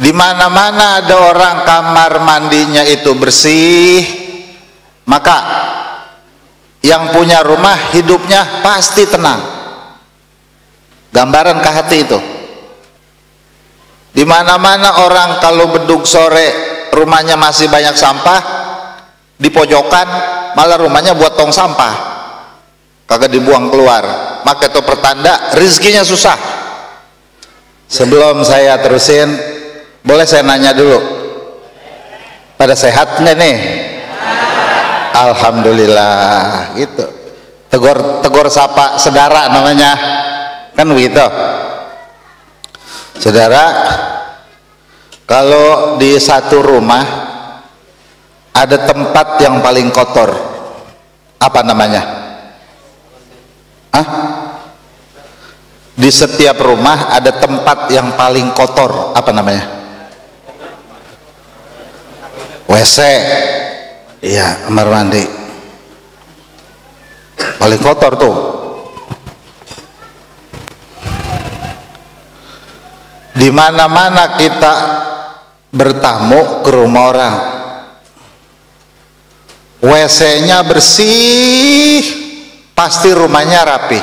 Di mana-mana ada orang kamar mandinya itu bersih, maka yang punya rumah hidupnya pasti tenang. Gambaran ke hati itu. Di mana-mana orang kalau bedug sore rumahnya masih banyak sampah, di pojokan malah rumahnya buat tong sampah, kagak dibuang keluar, maka itu pertanda rizkinya susah. Sebelum saya terusin, boleh saya nanya dulu, pada sehat nggak nih? Alhamdulillah. Gitu, tegur sapa saudara namanya, kan begitu. Saudara, kalau di satu rumah ada tempat yang paling kotor, apa namanya? Di setiap rumah ada tempat yang paling kotor, apa namanya? WC. Iya, kamar mandi paling kotor tuh. Di mana-mana kita bertamu ke rumah orang, WC-nya bersih, pasti rumahnya rapi.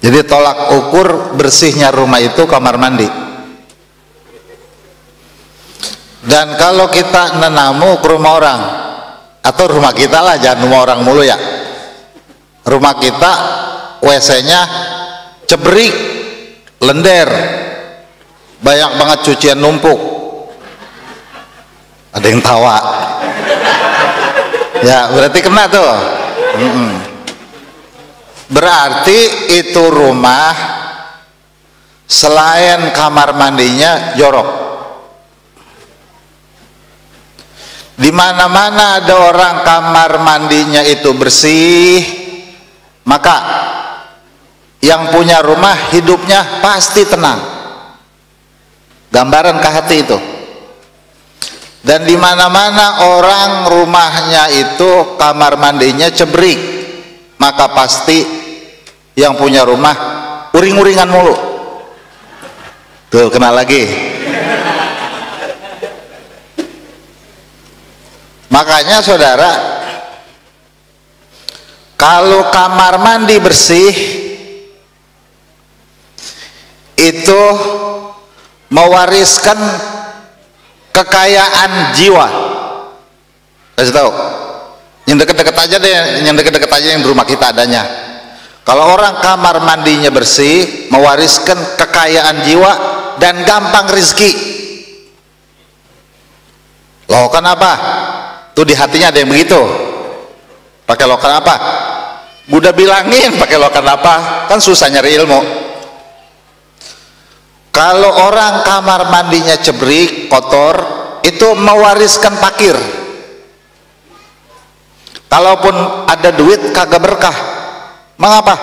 Jadi tolak ukur bersihnya rumah itu kamar mandi. Dan kalau kita nenamu ke rumah orang, atau rumah kita lah, jangan rumah orang mulu ya, rumah kita WC-nya cebrik, lender, banyak banget cucian numpuk, ada yang tawa ya, berarti kena tuh. Berarti itu rumah selain kamar mandinya jorok. Di mana-mana ada orang kamar mandinya itu bersih, maka yang punya rumah hidupnya pasti tenang. Gambaran ke hati itu. Dan di mana-mana orang rumahnya itu kamar mandinya cebrik, maka pasti yang punya rumah uring-uringan mulu. Tuh, kena lagi. Makanya saudara, kalau kamar mandi bersih itu mewariskan kekayaan jiwa. Kasih tahu, yang deket-deket aja deh, yang deket-deket aja yang di rumah kita adanya. Kalau orang kamar mandinya bersih, mewariskan kekayaan jiwa dan gampang rizki. Loh, kenapa? Tuh di hatinya ada yang begitu. Pakai lokan apa? Udah bilangin pakai lokan apa, kan susah nyari ilmu. Kalau orang kamar mandinya cebrik, kotor, itu mewariskan fakir. Kalaupun ada duit kagak berkah. Mengapa?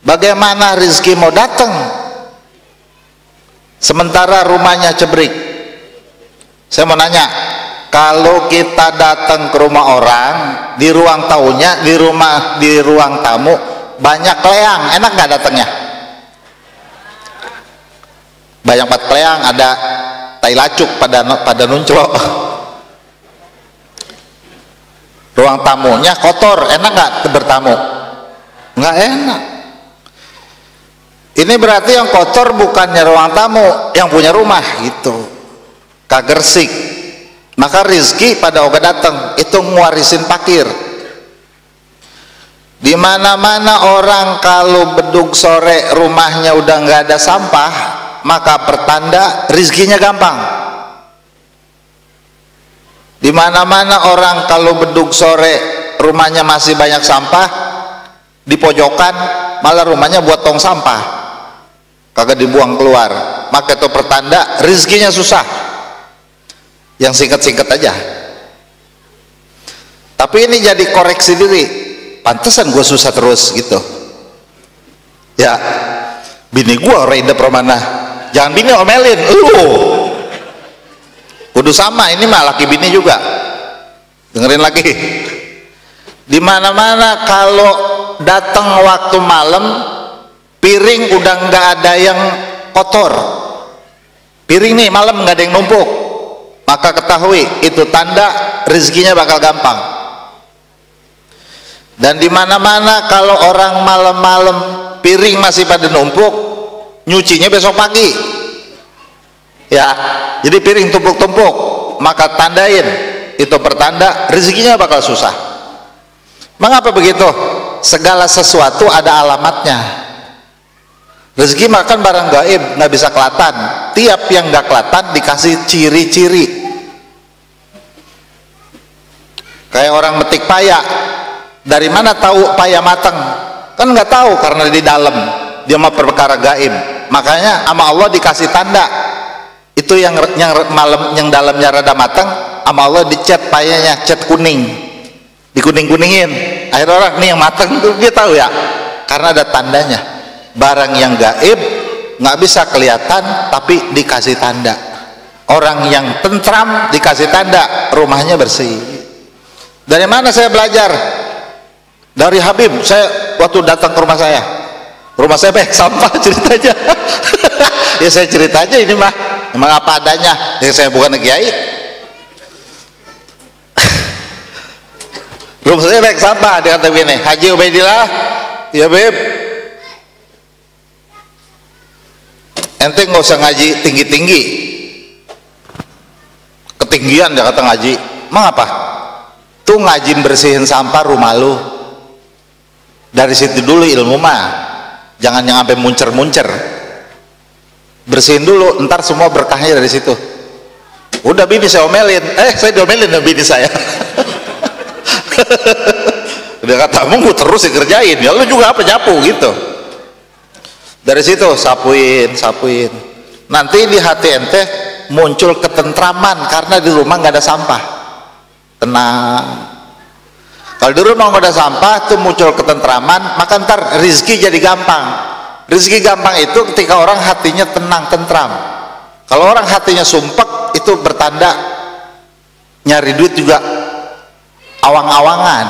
Bagaimana rezeki mau datang sementara rumahnya cebrik? Saya mau nanya, kalau kita datang ke rumah orang, di ruang tamunya, di ruang tamu banyak kleang, enak nggak datangnya? Banyak banget kleang, ada tai lacuk pada nuncro. Ruang tamunya kotor, enak nggak bertamu? Nggak enak. Ini berarti yang kotor bukannya ruang tamu, yang punya rumah gitu, kagersik. Maka rizki pada oga datang itu ngewarisin fakir. Di mana-mana orang kalau bedug sore rumahnya udah nggak ada sampah, maka pertanda rizkinya gampang. Di mana-mana orang kalau bedug sore rumahnya masih banyak sampah, di pojokan malah rumahnya buat tong sampah, kagak dibuang keluar, maka itu pertanda rizkinya susah. Yang singkat-singkat aja. Tapi ini jadi koreksi diri, pantesan gue susah terus gitu ya. Bini gue reda permana, jangan bini omelin lu, kudu sama. Ini mah laki bini juga, dengerin lagi. Di mana-mana kalau datang waktu malam, piring udah nggak ada yang kotor, piring nih malam nggak ada yang numpuk, maka ketahui itu tanda rezekinya bakal gampang. Dan di mana-mana kalau orang malam-malam piring masih pada numpuk, nyucinya besok pagi ya, jadi piring tumpuk-tumpuk, maka tandain itu pertanda rezekinya bakal susah. Mengapa begitu? Segala sesuatu ada alamatnya. Rezeki makan barang gaib, nggak bisa kelihatan. Tiap yang nggak kelihatan dikasih ciri-ciri. Kayak orang metik paya, dari mana tahu paya matang? Kan nggak tahu, karena di dalam dia mah perkara gaib. Makanya sama Allah dikasih tanda. Itu yang malam yang dalamnya rada matang, sama Allah dicat payanya, cat kuning, dikuning-kuningin. Akhirnya orang nih yang matang tuh dia tahu ya, karena ada tandanya. Barang yang gaib nggak bisa kelihatan tapi dikasih tanda. Orang yang tentram dikasih tanda rumahnya bersih. Dari mana saya belajar? Dari Habib. Saya waktu datang ke rumah saya banyak sampah ceritanya. Ya saya cerita aja ini mah, emang apa adanya. Ya saya bukan kiai. Rumah saya banyak sampah, dia kata begini, Haji Ubaidillah, ya Beb, ente nggak usah ngaji tinggi-tinggi, ketinggian dia kata ngaji. Emang apa? Tuh ngaji bersihin sampah rumah lu, dari situ dulu ilmu mah, jangan yang sampai muncer-muncer, bersihin dulu, ntar semua berkahnya dari situ. Udah bini saya omelin, saya diomelin sama bini saya. Dia kata, emang gue terus dikerjain, ya lu juga apa nyapu gitu. Dari situ sapuin, nanti di hati ente muncul ketentraman karena di rumah nggak ada sampah, tenang. Kalau di rumah nggak ada sampah tuh muncul ketentraman, maka ntar rezeki jadi gampang. Rezeki gampang itu ketika orang hatinya tenang, tentram. Kalau orang hatinya sumpek, itu bertanda nyari duit juga awang-awangan.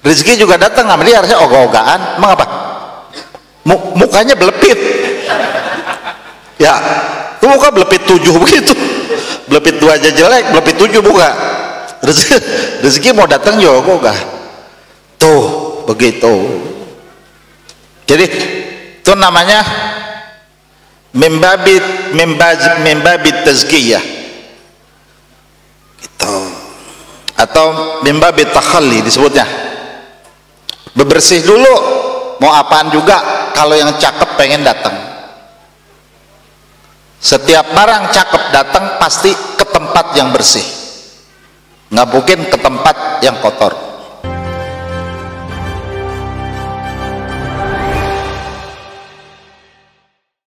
Rezeki juga datang sama dia harusnya ogah-ogahan. Emang apa? Mukanya belepit ya, tuh muka belepit 7 begitu, belepit 2 aja jelek, belepit 7 buka. Rezeki mau datang juga ogah tuh begitu. Jadi itu namanya membabit tazkiyah gitu, atau membabit takhalli disebutnya. Bebersih dulu, mau apaan juga. Kalau yang cakep pengen datang, setiap barang cakep datang pasti ke tempat yang bersih, nggak mungkin ke tempat yang kotor.